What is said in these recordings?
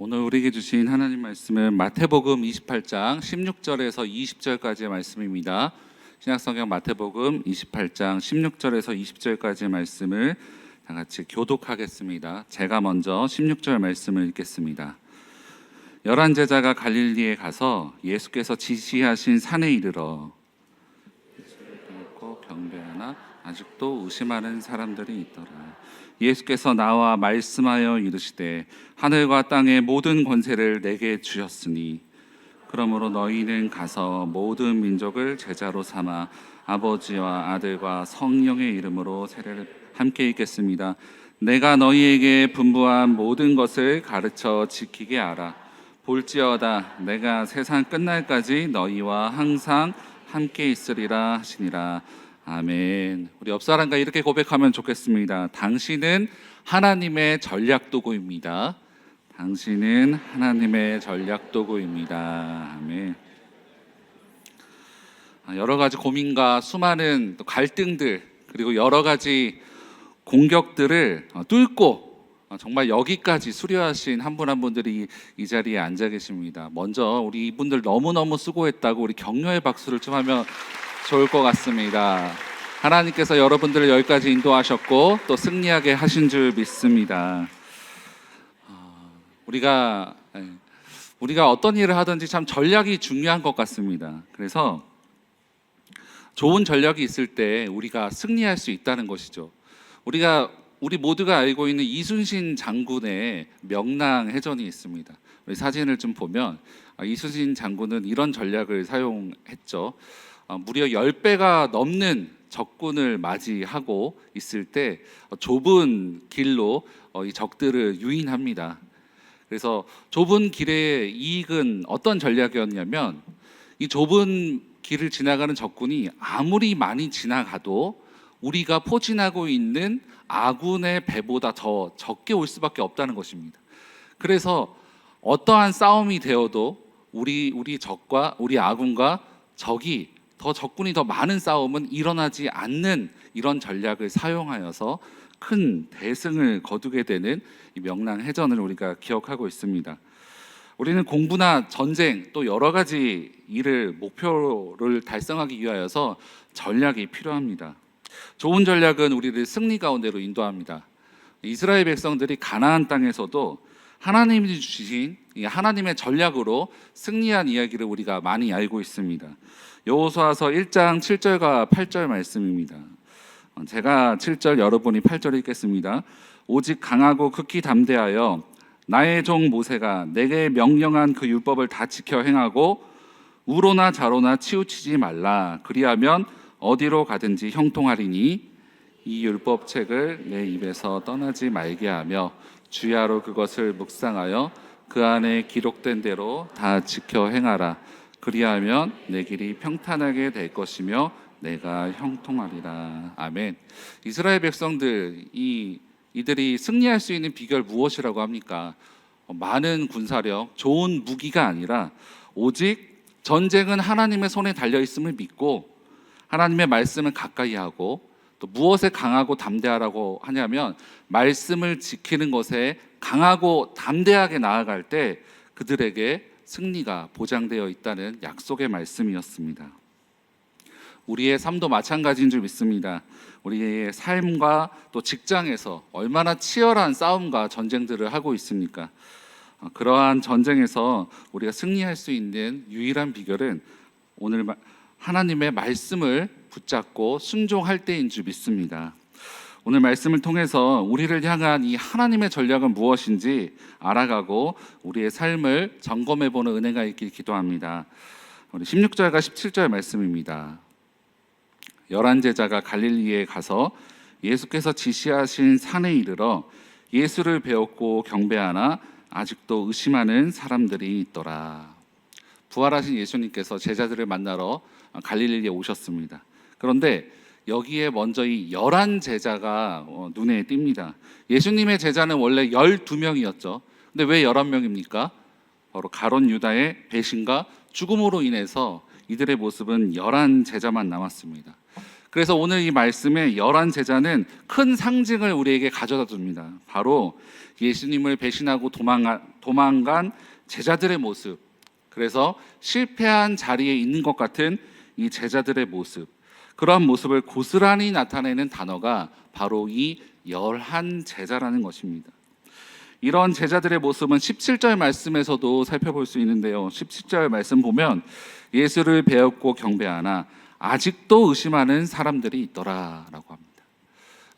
오늘 우리에게 주신 하나님 말씀은 마태복음 28장 16절에서 20절까지의 말씀입니다. 신약성경 마태복음 28장 16절에서 20절까지의 말씀을 다 같이 교독하겠습니다. 제가 먼저 16절 말씀을 읽겠습니다. 11 제자가 갈릴리에 가서 예수께서 지시하신 산에 이르러 예수를 믿고 경배하나 아직도 의심하는 사람들이 있더라. 예수께서 나와 말씀하여 이르시되 하늘과 땅의 모든 권세를 내게 주셨으니 그러므로 너희는 가서 모든 민족을 제자로 삼아 아버지와 아들과 성령의 이름으로 세례를 함께 읽겠습니다. 내가 너희에게 분부한 모든 것을 가르쳐 지키게 하라. 볼지어다 내가 세상 끝날까지 너희와 항상 함께 있으리라 하시니라. 아멘. 우리 옆 사람과 이렇게 고백하면 좋겠습니다. 당신은 하나님의 전략 도구입니다. 당신은 하나님의 전략 도구입니다. 아멘. 여러 가지 고민과 수많은 또 갈등들 그리고 여러 가지 공격들을 뚫고 정말 여기까지 수료하신 한 분 한 분들이 이 자리에 앉아 계십니다. 먼저 우리 이분들 너무너무 수고했다고 우리 격려의 박수를 좀 하면 좋을 것 같습니다. 하나님께서 여러분들을 여기까지 인도하셨고 또 승리하게 하신 줄 믿습니다. 우리가 어떤 일을 하든지 참 전략이 중요한 것 같습니다. 그래서 좋은 전략이 있을 때 우리가 승리할 수 있다는 것이죠. 우리 모두가 알고 있는 이순신 장군의 명랑해전이 있습니다. 우리 사진을 좀 보면 이순신 장군은 이런 전략을 사용했죠. 무려 10배가 넘는 적군을 맞이하고 있을 때 좁은 길로 이 적들을 유인합니다. 그래서 좁은 길의 이익은 어떤 전략이었냐면 이 좁은 길을 지나가는 적군이 아무리 많이 지나가도 우리가 포진하고 있는 아군의 배보다 더 적게 올 수밖에 없다는 것입니다. 그래서 어떠한 싸움이 되어도 우리 적과 우리 아군과 적군이 더 많은 싸움은 일어나지 않는 이런 전략을 사용하여서 큰 대승을 거두게 되는 이 명랑해전을 우리가 기억하고 있습니다. 우리는 공부나 전쟁 또 여러 가지 목표를 달성하기 위하여서 전략이 필요합니다. 좋은 전략은 우리를 승리 가운데로 인도합니다. 이스라엘 백성들이 가나안 땅에서도 하나님이 주신 하나님의 전략으로 승리한 이야기를 우리가 많이 알고 있습니다. 여호수아서 1장 7절과 8절 말씀입니다. 제가 7절 여러분이 8절 읽겠습니다. 오직 강하고 극히 담대하여 나의 종 모세가 내게 명령한 그 율법을 다 지켜 행하고 우로나 좌로나 치우치지 말라. 그리하면 어디로 가든지 형통하리니 이 율법책을 내 입에서 떠나지 말게 하며 주야로 그것을 묵상하여 그 안에 기록된 대로 다 지켜 행하라. 그리하면 내 길이 평탄하게 될 것이며 내가 형통하리라. 아멘. 이스라엘 백성들 이들이 승리할 수 있는 비결 무엇이라고 합니까? 많은 군사력, 좋은 무기가 아니라 오직 전쟁은 하나님의 손에 달려 있음을 믿고 하나님의 말씀을 가까이 하고 또 무엇에 강하고 담대하라고 하냐면 말씀을 지키는 것에 강하고 담대하게 나아갈 때 그들에게 승리가 보장되어 있다는 약속의 말씀이었습니다. 우리의 삶도 마찬가지인 줄 믿습니다. 우리의 삶과 또 직장에서 얼마나 치열한 싸움과 전쟁들을 하고 있습니까? 그러한 전쟁에서 우리가 승리할 수 있는 유일한 비결은 오늘 하나님의 말씀을 붙잡고 순종할 때인 줄 믿습니다. 오늘 말씀을 통해서 우리를 향한 이 하나님의 전략은 무엇인지 알아가고 우리의 삶을 점검해보는 은혜가 있길 기도합니다. 우리 16절과 17절 말씀입니다. 11 제자가 갈릴리에 가서 예수께서 지시하신 산에 이르러 예수를 배웠고 경배하나 아직도 의심하는 사람들이 있더라. 부활하신 예수님께서 제자들을 만나러 갈릴리에 오셨습니다. 그런데 여기에 먼저 이 11 제자가 눈에 띕니다. 예수님의 제자는 원래 12명이었죠. 근데 왜 11명입니까? 바로 가룟 유다의 배신과 죽음으로 인해서 이들의 모습은 11 제자만 남았습니다. 그래서 오늘 이 말씀에 열한 제자는 큰 상징을 우리에게 가져다 줍니다. 바로 예수님을 배신하고 도망간 제자들의 모습, 그래서 실패한 자리에 있는 것 같은 이 제자들의 모습, 그러한 모습을 고스란히 나타내는 단어가 바로 이 열한 제자라는 것입니다. 이런 제자들의 모습은 17절 말씀에서도 살펴볼 수 있는데요. 17절 말씀 보면 예수를 배웠고 경배하나 아직도 의심하는 사람들이 있더라라고 합니다.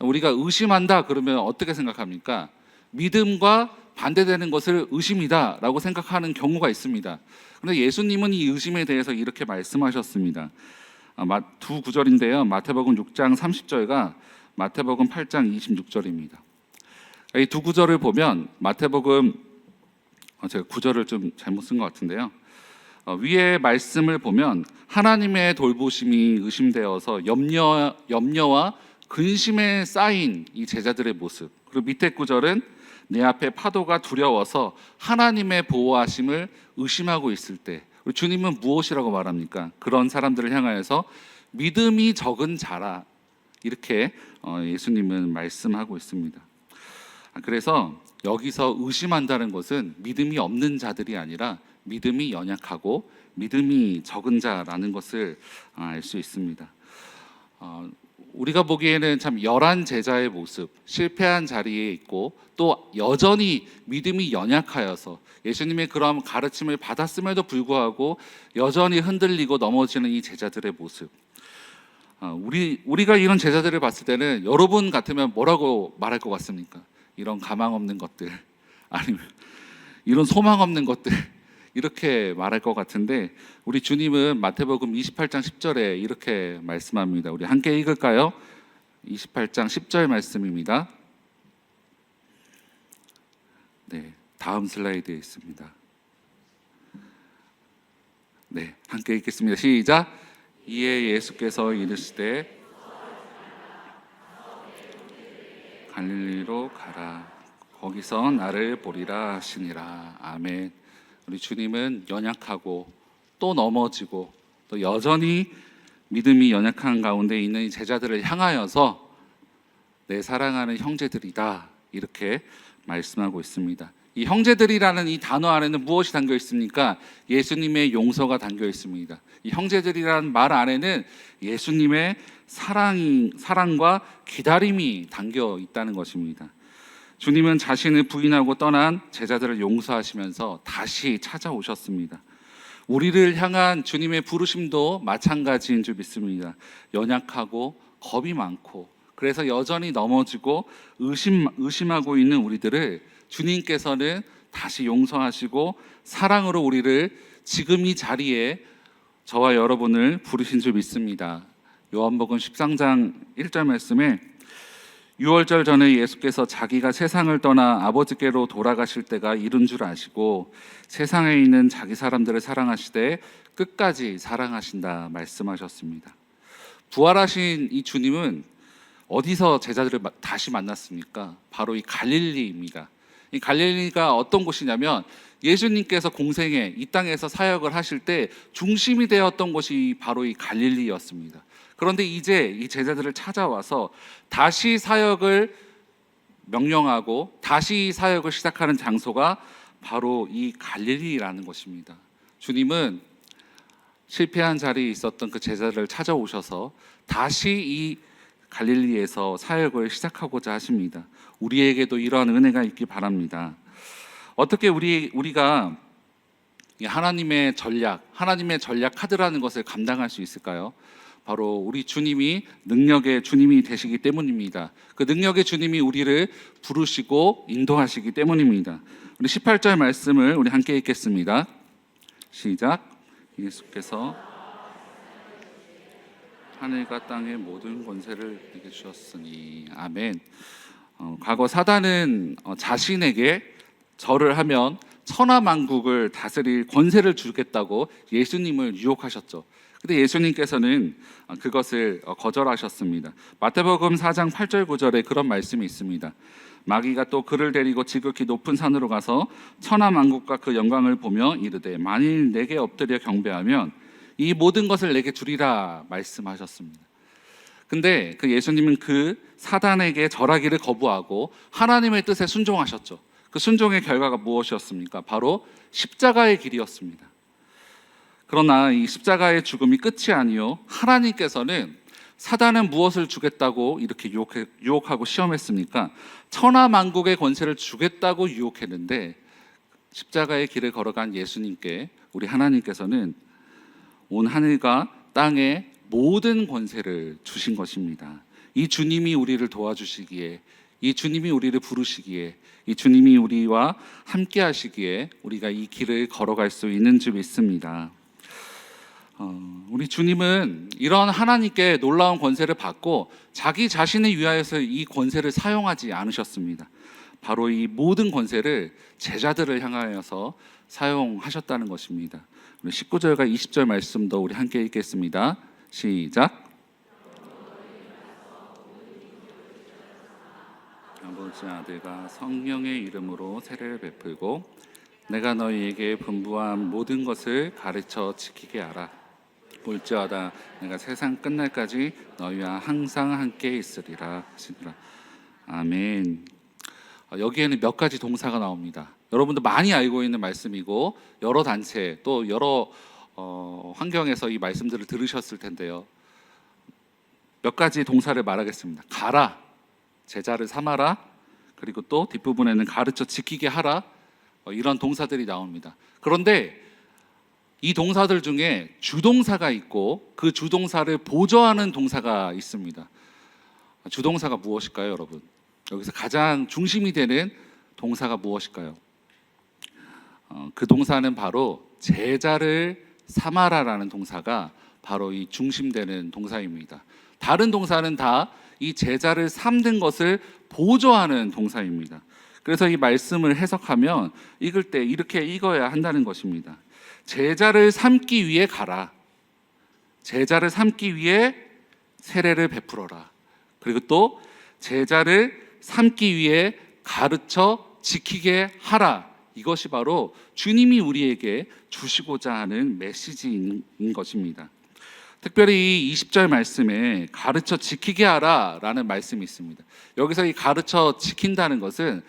우리가 의심한다 그러면 어떻게 생각합니까? 믿음과 반대되는 것을 의심이다라고 생각하는 경우가 있습니다. 그런데 예수님은 이 의심에 대해서 이렇게 말씀하셨습니다. 두 구절인데요. 마태복음 6장 30절과 마태복음 8장 26절입니다. 이 두 구절을 보면 마태복음 제가 구절을 좀 잘못 쓴 것 같은데요. 위의 말씀을 보면 하나님의 돌보심이 의심되어서 염려와 근심에 쌓인 이 제자들의 모습, 그리고 밑에 구절은 내 앞에 파도가 두려워서 하나님의 보호하심을 의심하고 있을 때 주님은 무엇이라고 말합니까? 그런 사람들을 향하여서 믿음이 적은 자라, 이렇게 예수님은 말씀하고 있습니다. 그래서 여기서 의심한다는 것은 믿음이 없는 자들이 아니라 믿음이 연약하고 믿음이 적은 자라는 것을 알 수 있습니다. 우리가 보기에는 참 열한 제자의 모습, 실패한 자리에 있고 또 여전히 믿음이 연약하여서 예수님의 그런 가르침을 받았음에도 불구하고 여전히 흔들리고 넘어지는 이 제자들의 모습, 우리가 이런 제자들을 봤을 때는 여러분 같으면 뭐라고 말할 것 같습니까? 이런 가망 없는 것들, 아니면 이런 소망 없는 것들, 이렇게 말할 것 같은데 우리 주님은 마태복음 28장 10절에 이렇게 말씀합니다. 우리 함께 읽을까요? 28장 10절 말씀입니다. 네, 다음 슬라이드에 있습니다. 네, 함께 읽겠습니다. 시작. 이에 예수께서 이르시되 갈릴리로 가라, 거기서 나를 보리라 하시니라. 아멘. 우리 주님은 연약하고 또 넘어지고 또 여전히 믿음이 연약한 가운데 있는 이 제자들을 향하여서 내 사랑하는 형제들이다, 이렇게 말씀하고 있습니다. 이 형제들이라는 이 단어 안에는 무엇이 담겨 있습니까? 예수님의 용서가 담겨 있습니다. 이 형제들이라는 말 안에는 예수님의 사랑과 기다림이 담겨 있다는 것입니다. 주님은 자신을 부인하고 떠난 제자들을 용서하시면서 다시 찾아오셨습니다. 우리를 향한 주님의 부르심도 마찬가지인 줄 믿습니다. 연약하고 겁이 많고 그래서 여전히 넘어지고 의심하고 있는 우리들을 주님께서는 다시 용서하시고 사랑으로 우리를 지금 이 자리에 저와 여러분을 부르신 줄 믿습니다. 요한복음 13장 1절 말씀에 6월절 전에 예수께서 자기가 세상을 떠나 아버지께로 돌아가실 때가 이른 줄 아시고 세상에 있는 자기 사람들을 사랑하시되 끝까지 사랑하신다 말씀하셨습니다. 부활하신 이 주님은 어디서 제자들을 다시 만났습니까? 바로 이 갈릴리입니다. 이 갈릴리가 어떤 곳이냐면 예수님께서 공생에 이 땅에서 사역을 하실 때 중심이 되었던 곳이 바로 이 갈릴리였습니다. 그런데 이제 이 제자들을 찾아와서 다시 사역을 명령하고 다시 사역을 시작하는 장소가 바로 이 갈릴리라는 것입니다. 주님은 실패한 자리에 있었던 그 제자들을 찾아오셔서 다시 이 갈릴리에서 사역을 시작하고자 하십니다. 우리에게도 이러한 은혜가 있기 바랍니다. 어떻게 우리가 하나님의 전략 카드라는 것을 감당할 수 있을까요? 바로 우리 주님이 능력의 주님이 되시기 때문입니다. 그 능력의 주님이 우리를 부르시고 인도하시기 때문입니다. 우리 18절 말씀을 우리 함께 읽겠습니다. 시작. 예수께서 하늘과 땅의 모든 권세를 내게 주셨으니. 아멘. 과거 사단은 자신에게 절을 하면 천하만국을 다스릴 권세를 주겠다고 예수님을 유혹하셨죠. 근데 예수님께서는 그것을 거절하셨습니다. 마태복음 4장 8절 9절에 그런 말씀이 있습니다. 마귀가 또 그를 데리고 지극히 높은 산으로 가서 천하만국과 그 영광을 보며 이르되 만일 내게 엎드려 경배하면 이 모든 것을 내게 주리라 말씀하셨습니다. 근데 그 예수님은 그 사단에게 절하기를 거부하고 하나님의 뜻에 순종하셨죠. 그 순종의 결과가 무엇이었습니까? 바로 십자가의 길이었습니다. 그러나 이 십자가의 죽음이 끝이 아니요, 하나님께서는 사단은 무엇을 주겠다고 이렇게 유혹하고 시험했습니까? 천하만국의 권세를 주겠다고 유혹했는데, 십자가의 길을 걸어간 예수님께 우리 하나님께서는 온 하늘과 땅의 모든 권세를 주신 것입니다. 이 주님이 우리를 도와주시기에, 이 주님이 우리를 부르시기에, 이 주님이 우리와 함께 하시기에 우리가 이 길을 걸어갈 수 있는 줄 믿습니다. 우리 주님은 이런 하나님께 놀라운 권세를 받고 자기 자신을 위하여서 이 권세를 사용하지 않으셨습니다. 바로 이 모든 권세를 제자들을 향하여서 사용하셨다는 것입니다. 19절과 20절 말씀도 우리 함께 읽겠습니다. 시작. 아버지, 아들과 성령의 이름으로 세례를 베풀고 내가 너희에게 분부한 모든 것을 가르쳐 지키게 하라. 볼지어다 내가 세상 끝날까지 너희와 항상 함께 있으리라 하시니라. 아멘. 여기에는 몇 가지 동사가 나옵니다. 여러분도 많이 알고 있는 말씀이고 여러 단체 또 여러 환경에서 이 말씀들을 들으셨을 텐데요. 몇 가지 동사를 말하겠습니다. 가라, 제자를 삼아라, 그리고 또 뒷부분에는 가르쳐 지키게 하라, 이런 동사들이 나옵니다. 그런데 이 동사들 중에 주동사가 있고 그 주동사를 보조하는 동사가 있습니다. 주동사가 무엇일까요, 여러분? 여기서 가장 중심이 되는 동사가 무엇일까요? 그 동사는 바로 제자를 삼아라라는 동사가 바로 이 중심되는 동사입니다. 다른 동사는 다 이 제자를 삼는 것을 보조하는 동사입니다. 그래서 이 말씀을 해석하면 읽을 때 이렇게 읽어야 한다는 것입니다. 제자를 삼기 위해 가라. 제자를 삼기 위해 세례를 베풀어라. 그리고 또 제자를 삼기 위해 가르쳐 지키게 하라. 이것이 바로 주님이 우리에게 주시고자 하는 메시지인 것입니다. 특별히 이 20절 말씀에 가르쳐 지키게 하라라는 말씀이 있습니다. 여기서 이 가르쳐 지킨다는 것은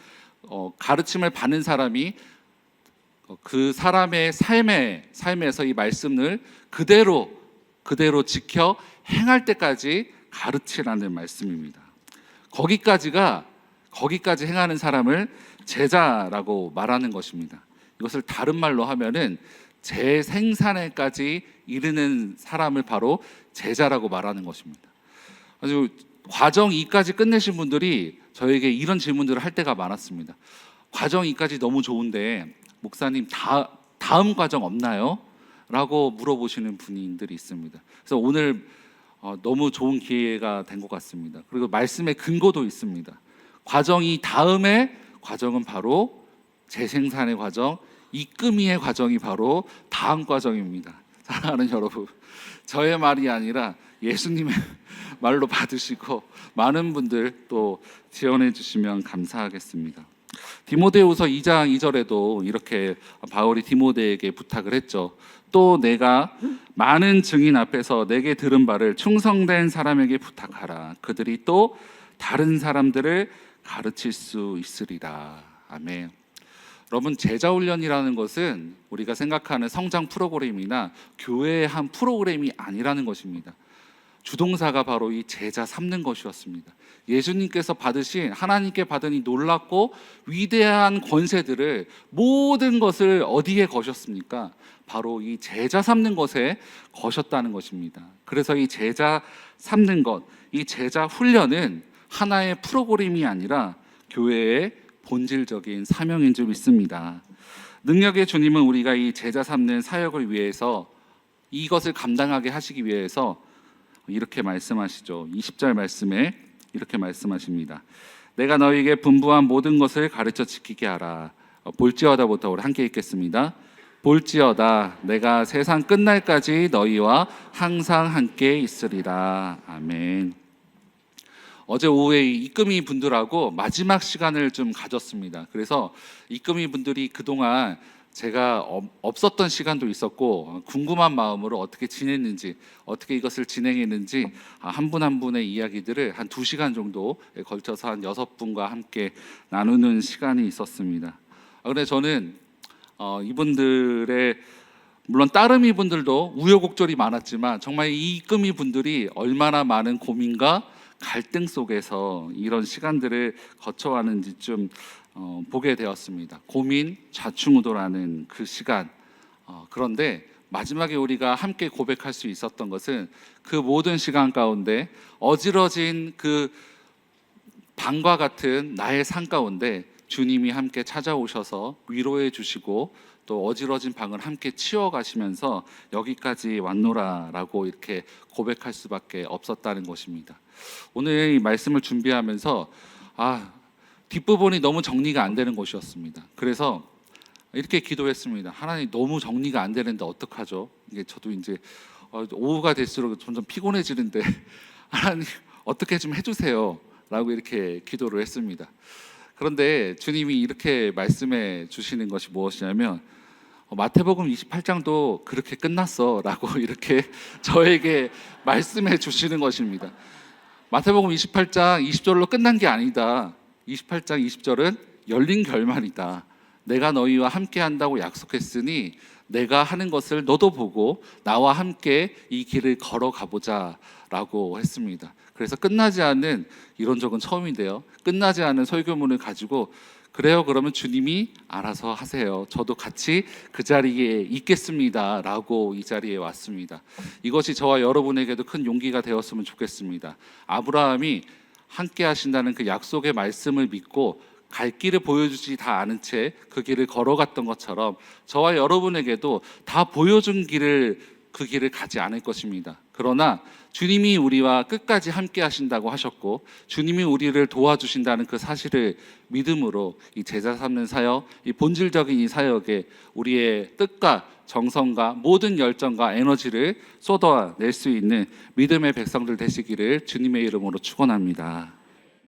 가르침을 받는 사람이 그 사람의 삶에서 이 말씀을 그대로 지켜 행할 때까지 가르치라는 말씀입니다. 거기까지 행하는 사람을 제자라고 말하는 것입니다. 이것을 다른 말로 하면은 재생산에까지 이르는 사람을 바로 제자라고 말하는 것입니다. 아주 과정 2까지 끝내신 분들이 저에게 이런 질문들을 할 때가 많았습니다. 과정 2까지 너무 좋은데 목사님 다음 과정 없나요? 라고 물어보시는 분들이 있습니다. 그래서 오늘 너무 좋은 기회가 된 것 같습니다. 그리고 말씀의 근거도 있습니다. 과정이 다음에 과정은 바로 재생산의 과정, 이끄미의 과정이 바로 다음 과정입니다. 사랑하는 여러분, 저의 말이 아니라 예수님의 말로 받으시고 많은 분들 또 지원해 주시면 감사하겠습니다. 디모데후서 2장 2절에도 이렇게 바울이 디모데에게 부탁을 했죠. 또 내가 많은 증인 앞에서 내게 들은 바를 충성된 사람에게 부탁하라. 그들이 또 다른 사람들을 가르칠 수 있으리라. 아멘. 여러분, 제자훈련이라는 것은 우리가 생각하는 성장 프로그램이나 교회의 한 프로그램이 아니라는 것입니다. 주동사가 바로 이 제자 삼는 것이었습니다. 예수님께서 받으신, 하나님께 받은 이 놀랍고 위대한 권세들을, 모든 것을 어디에 거셨습니까? 바로 이 제자 삼는 것에 거셨다는 것입니다. 그래서 이 제자 삼는 것, 이 제자 훈련은 하나의 프로그램이 아니라 교회의 본질적인 사명인 줄 믿습니다. 능력의 주님은 우리가 이 제자 삼는 사역을 위해서, 이것을 감당하게 하시기 위해서 이렇게 말씀하시죠. 20절 말씀에 이렇게 말씀하십니다. 내가 너희에게 분부한 모든 것을 가르쳐 지키게 하라. 볼지어다부터 우리 함께 읽겠습니다. 볼지어다 내가 세상 끝날까지 너희와 항상 함께 있으리라. 아멘. 어제 오후에 이끄미 분들하고 마지막 시간을 좀 가졌습니다. 그래서 이끄미 분들이 그동안 제가 없었던 시간도 있었고 궁금한 마음으로 어떻게 지냈는지, 어떻게 이것을 진행했는지 한 분 한 분의 이야기들을 한 2시간 정도에 걸쳐서 한 6분과 함께 나누는 시간이 있었습니다. 그런데 저는 이분들의, 물론 따름이 분들도 우여곡절이 많았지만 정말 이 이금희 분들이 얼마나 많은 고민과 갈등 속에서 이런 시간들을 거쳐가는지 좀 보게 되었습니다. 고민, 좌충우돌하는 그 시간. 그런데 마지막에 우리가 함께 고백할 수 있었던 것은 그 모든 시간 가운데 어지러진 그 방과 같은 나의 삶 가운데 주님이 함께 찾아오셔서 위로해 주시고 또 어지러진 방을 함께 치워가시면서 여기까지 왔노라라고 이렇게 고백할 수밖에 없었다는 것입니다. 오늘 이 말씀을 준비하면서 뒷부분이 너무 정리가 안 되는 것이었습니다. 그래서 이렇게 기도했습니다. 하나님, 너무 정리가 안 되는데 어떡하죠? 이게 저도 이제 오후가 될수록 점점 피곤해지는데 하나님 어떻게 좀 해주세요 라고 이렇게 기도를 했습니다. 그런데 주님이 이렇게 말씀해 주시는 것이 무엇이냐면 마태복음 28장도 그렇게 끝났어 라고 이렇게 저에게 말씀해 주시는 것입니다. 마태복음 28장 20절로 끝난 게 아니다. 28장 20절은 열린 결말이다. 내가 너희와 함께 한다고 약속했으니 내가 하는 것을 너도 보고 나와 함께 이 길을 걸어가 보자 라고 했습니다. 그래서 끝나지 않은, 이런 적은 처음인데요, 끝나지 않은 설교문을 가지고 그래요, 그러면 주님이 알아서 하세요, 저도 같이 그 자리에 있겠습니다 라고 이 자리에 왔습니다. 이것이 저와 여러분에게도 큰 용기가 되었으면 좋겠습니다. 아브라함이 함께 하신다는 그 약속의 말씀을 믿고 갈 길을 보여주지 다 아는 채 그 길을 걸어갔던 것처럼 저와 여러분에게도 다 보여준 그 길을 가지 않을 것입니다. 그러나 주님이 우리와 끝까지 함께 하신다고 하셨고 주님이 우리를 도와주신다는 그 사실을 믿음으로 이 제자 삼는 사역, 이 본질적인 이 사역에 우리의 뜻과 정성과 모든 열정과 에너지를 쏟아낼 수 있는 믿음의 백성들 되시기를 주님의 이름으로 축원합니다.